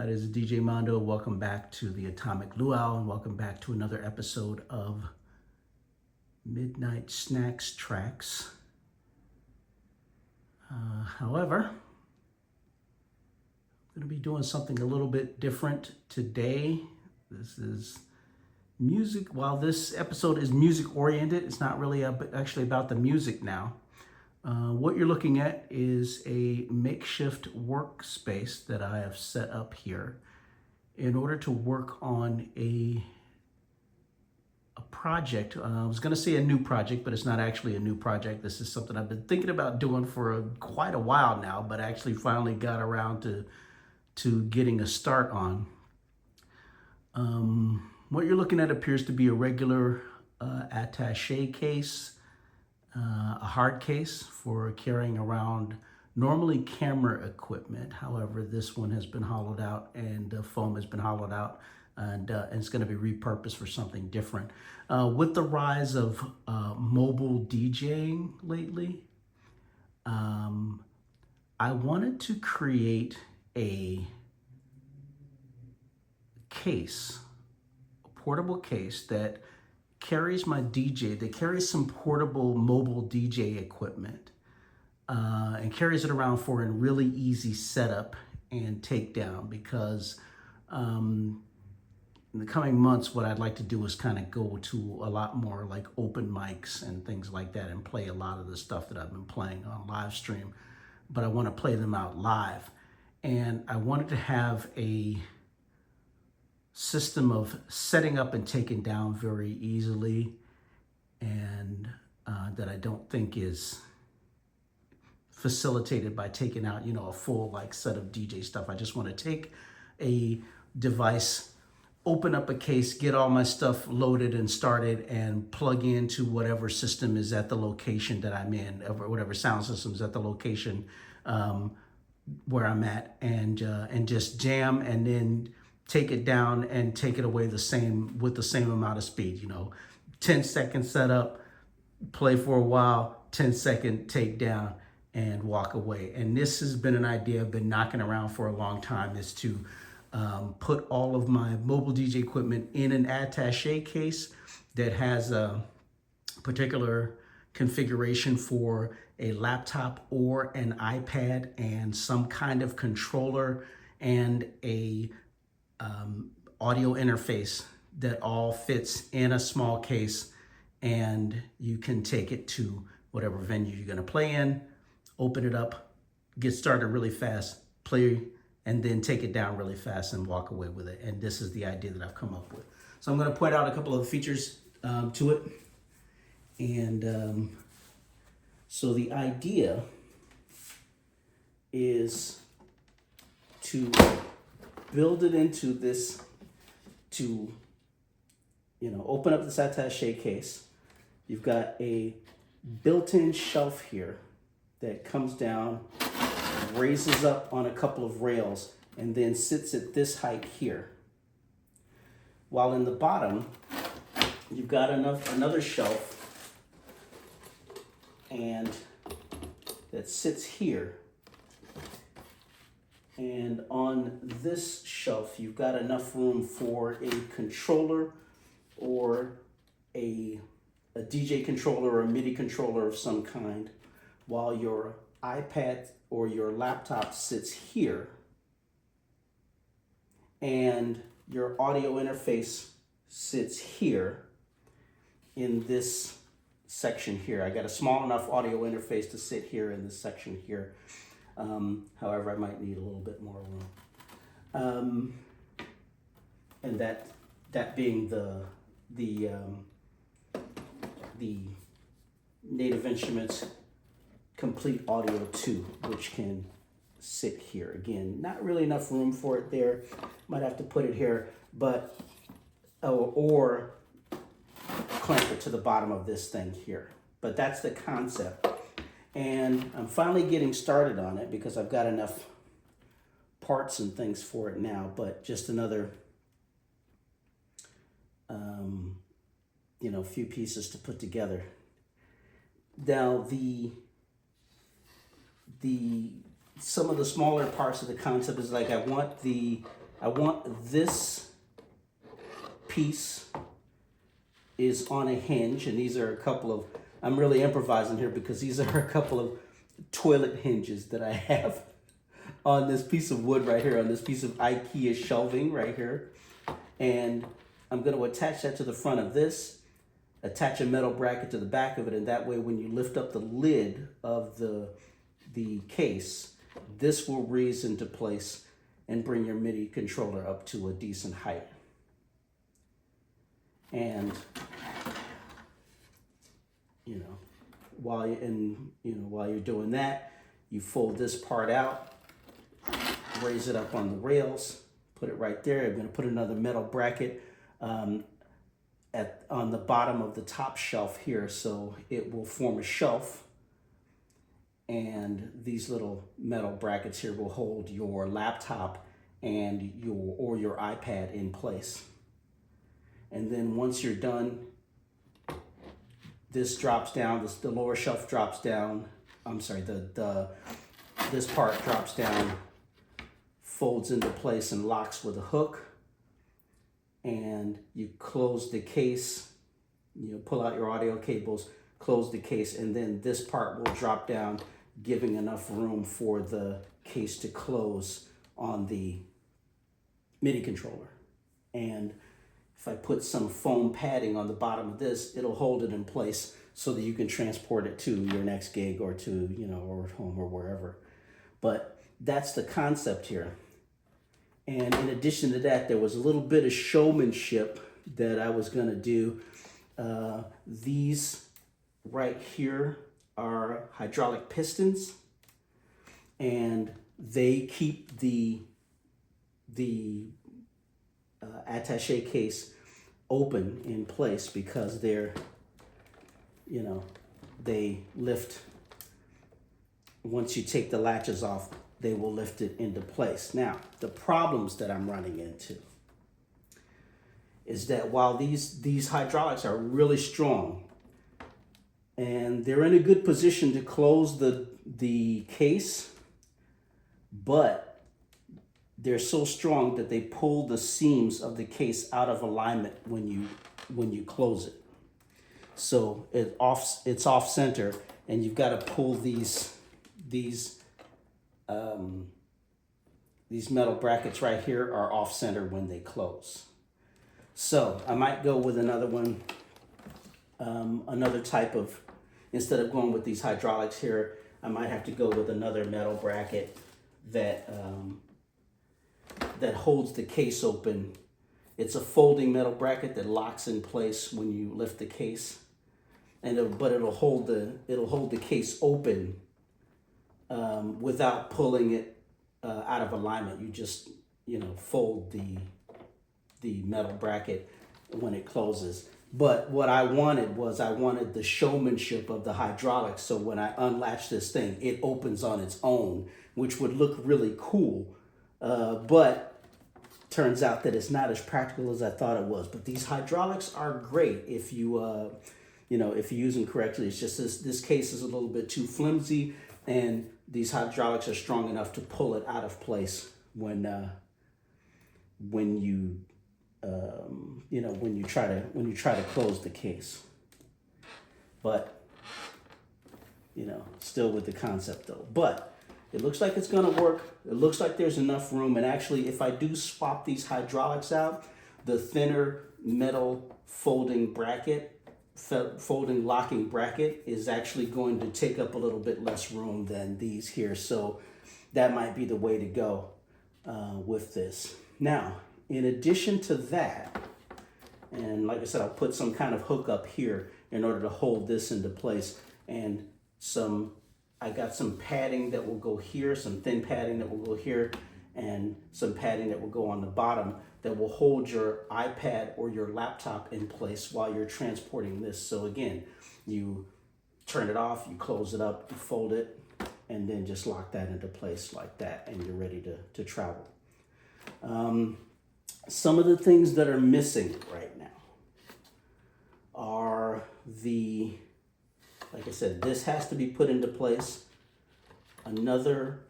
Hi, this is DJ Mondo. Welcome back to the Atomic Luau and welcome back to another episode of Midnight Snacks Tracks. However, I'm going to be doing something a little bit different today. This is music. While this episode is music oriented, it's not really actually about the music now. What you're looking at is a makeshift workspace that I have set up here in order to work on a project. I was going to say a new project, but it's not actually a new project. This is something I've been thinking about doing for quite a while now, but actually finally got around to getting a start on. What you're looking at appears to be a regular attaché case. A hard case for carrying around normally camera equipment. However, this one has been hollowed out and the foam has been hollowed out and it's going to be repurposed for something different. With the rise of mobile DJing lately, I wanted to create a case, a portable case that carries my DJ, that carries some portable mobile DJ equipment and carries it around for a really easy setup and takedown, because in the coming months, what I'd like to do is kind of go to a lot more like open mics and things like that and play a lot of the stuff that I've been playing on live stream, but I want to play them out live. And I wanted to have a system of setting up and taking down very easily, and that I don't think is facilitated by taking out, a full like set of DJ stuff. I just want to take a device, open up a case, get all my stuff loaded and started, and plug into whatever system is at the location that I'm in, or whatever sound system is at the location where I'm at, and just jam, and then take it down and take it away with the same amount of speed. 10-second setup, play for a while, 10-second take down, and walk away. And this has been an idea I've been knocking around for a long time, is to put all of my mobile DJ equipment in an attaché case that has a particular configuration for a laptop or an iPad and some kind of controller and a audio interface that all fits in a small case, and you can take it to whatever venue you're going to play in, open it up, get started really fast, play, and then take it down really fast and walk away with it. And this is the idea that I've come up with. So I'm going to point out a couple of the features to it. And so the idea is to build it into this, to open up this attaché case. You've got a built-in shelf here that comes down, raises up on a couple of rails, and then sits at this height here. While in the bottom, you've got another shelf and that sits here. And on this shelf, you've got enough room for a controller or a DJ controller or a MIDI controller of some kind, while your iPad or your laptop sits here, and your audio interface sits here in this section here. I got a small enough audio interface to sit here in this section here. However, I might need a little bit more room. And that being the Native Instruments Complete Audio 2, which can sit here. Again, not really enough room for it there. Might have to put it here, but or clamp it to the bottom of this thing here. But that's the concept. And I'm finally getting started on it because I've got enough parts and things for it now, but just another few pieces to put together. Now some of the smaller parts of the concept is like I I want this piece is on a hinge, and these are a couple of, I'm really improvising here because these are a couple of toilet hinges that I have on this piece of wood right here, on this piece of IKEA shelving right here. And I'm going to attach that to the front of this, attach a metal bracket to the back of it, and that way when you lift up the lid of the case, this will raise into place and bring your MIDI controller up to a decent height. And while you're doing that, you fold this part out, raise it up on the rails, put it right there. I'm going to put another metal bracket on the bottom of the top shelf here, so it will form a shelf. And these little metal brackets here will hold your laptop and your iPad in place. And then once you're done, this drops down, the lower shelf drops down. I'm sorry, this part drops down, folds into place and locks with a hook. And you close the case, pull out your audio cables, close the case, and then this part will drop down, giving enough room for the case to close on the MIDI controller. And if I put some foam padding on the bottom of this, it'll hold it in place so that you can transport it to your next gig or to, or at home or wherever. But that's the concept here. And in addition to that, there was a little bit of showmanship that I was gonna do. These right here are hydraulic pistons, and they keep the attache case open in place because they're, they lift. Once you take the latches off, they will lift it into place. Now, the problems that I'm running into is that while these hydraulics are really strong and they're in a good position to close the case, but they're so strong that they pull the seams of the case out of alignment when you close it. So it's off center, and you've got to pull these metal brackets right here are off center when they close. So I might go with another one, another type of, instead of going with these hydraulics here, I might have to go with another metal bracket that holds the case open. It's a folding metal bracket that locks in place when you lift the case, and it'll hold the case open without pulling it out of alignment. You just fold the metal bracket when it closes. But what I wanted the showmanship of the hydraulics. So when I unlatch this thing, it opens on its own, which would look really cool. But turns out that it's not as practical as I thought it was. But these hydraulics are great if you if you use them correctly. It's just this case is a little bit too flimsy, and these hydraulics are strong enough to pull it out of place when you try to close the case. But still with the concept though. But it looks like it's gonna work. It looks like there's enough room. And actually, if I do swap these hydraulics out, the thinner metal folding locking bracket is actually going to take up a little bit less room than these here. So that might be the way to go with this. Now, in addition to that, and like I said, I'll put some kind of hook up here in order to hold this into place, and I got some padding that will go here, some thin padding that will go here, and some padding that will go on the bottom that will hold your iPad or your laptop in place while you're transporting this. So again, you turn it off, you close it up, you fold it, and then just lock that into place like that, and you're ready to travel. Some of the things that are missing right now are like I said, this has to be put into place. Another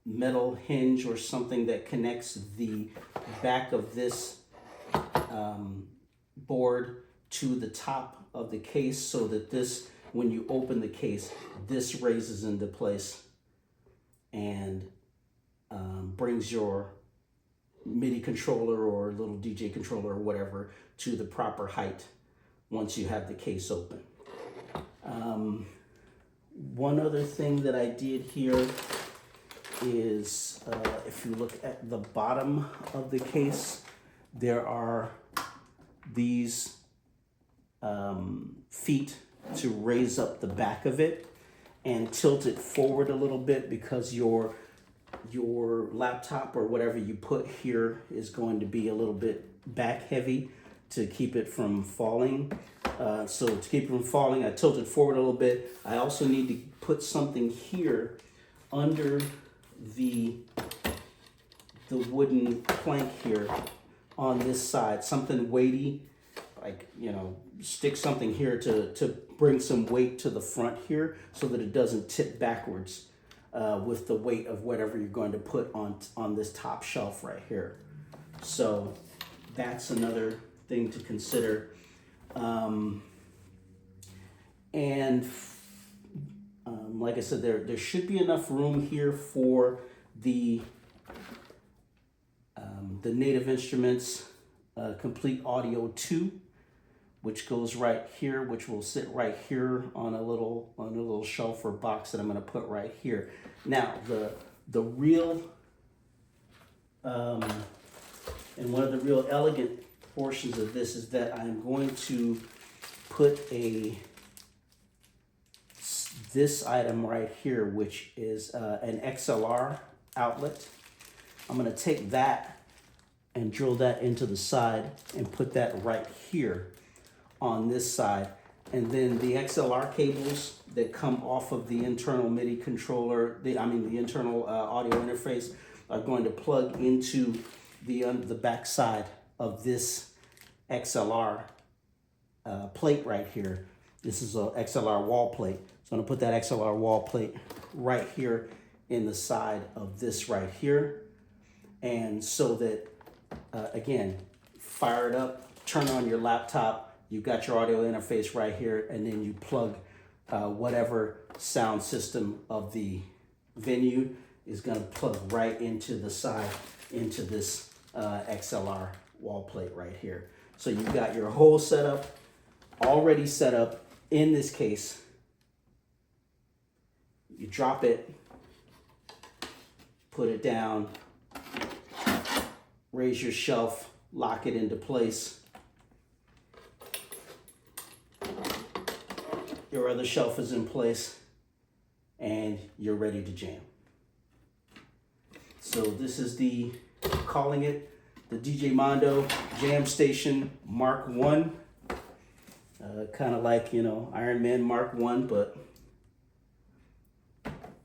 metal hinge or something that connects the back of this board to the top of the case, so that this, when you open the case, this raises into place and brings your MIDI controller or little DJ controller or whatever to the proper height once you have the case open. One other thing that I did here is, if you look at the bottom of the case, there are these feet to raise up the back of it and tilt it forward a little bit, because your laptop or whatever you put here is going to be a little bit back heavy to keep it from falling. So to keep it from falling, I tilt it forward a little bit. I also need to put something here under the wooden plank here on this side, something weighty, like, you know, stick something here to bring some weight to the front here so that it doesn't tip backwards with the weight of whatever you're going to put on this top shelf right here. So that's another thing to consider. Like I said, there should be enough room here for the Native Instruments Complete Audio 2, which goes right here, which will sit right here on a little shelf or box that I'm going to put right here. Now, the real and one of the real elegant portions of this is that I'm going to put this item right here, which is an XLR outlet. I'm going to take that and drill that into the side and put that right here on this side. And then the XLR cables that come off of the internal MIDI controller, the internal audio interface, are going to plug into the back side of this XLR plate right here. This is a XLR wall plate. So I'm gonna put that XLR wall plate right here in the side of this right here. And so that, again, fire it up, turn on your laptop, you've got your audio interface right here, and then you plug whatever sound system of the venue is gonna plug right into the side, into this XLR wall plate right here. So you've got your whole setup already set up in this case. You drop it, put it down, raise your shelf, lock it into place. Your other shelf is in place, and you're ready to jam. So this is calling it the DJ Mondo Jam Station Mark 1. Kind of like, Iron Man Mark 1, but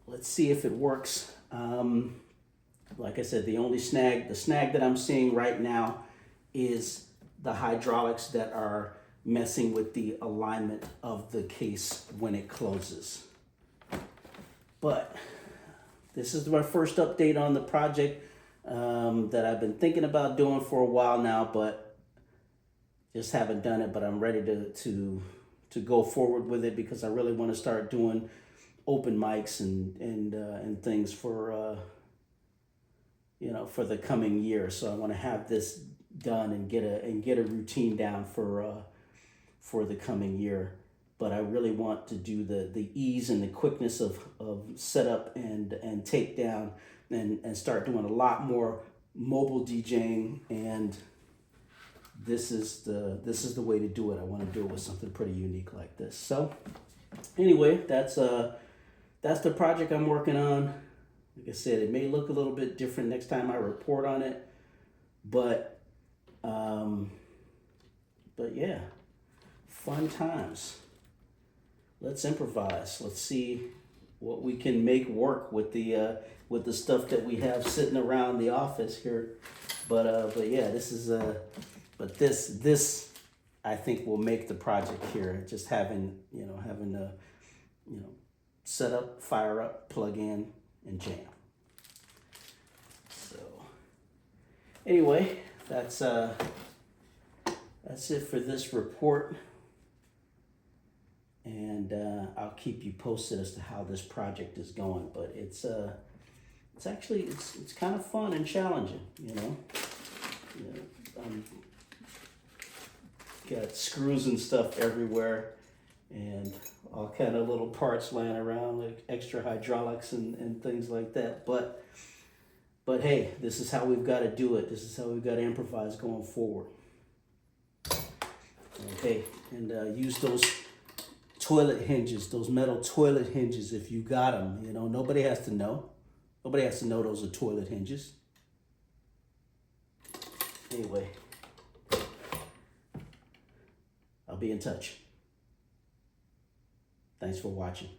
let's see if it works. Like I said, the snag that I'm seeing right now is the hydraulics that are messing with the alignment of the case when it closes. But this is my first update on the project that I've been thinking about doing for a while now, but just haven't done it. But I'm ready to go forward with it, because I really want to start doing open mics and things for for the coming year. So I want to have this done and get a routine down for the coming year. But I really want to do the ease and the quickness of setup and takedown, and start doing a lot more mobile DJing. And this is the way to do it. I want to do it with something pretty unique like this. So anyway, that's the project I'm working on. Like I said, it may look a little bit different next time I report on it, but yeah, fun times. Let's improvise. Let's see what we can make work with the stuff that we have sitting around the office here. But yeah, this I think will make the project here. Just having to set up, fire up, plug in, and jam. Anyway, that's it for this report. And I'll keep you posted as to how this project is going. But it's actually it's kind of fun and challenging, you know. Got screws and stuff everywhere, and all kind of little parts lying around, like extra hydraulics and things like that. But hey, this is how we've got to do it. This is how we've got to improvise going forward. Okay, and use those toilet hinges, those metal toilet hinges if you got them. You know, nobody has to know. Nobody has to know those are toilet hinges. Anyway, I'll be in touch. Thanks for watching.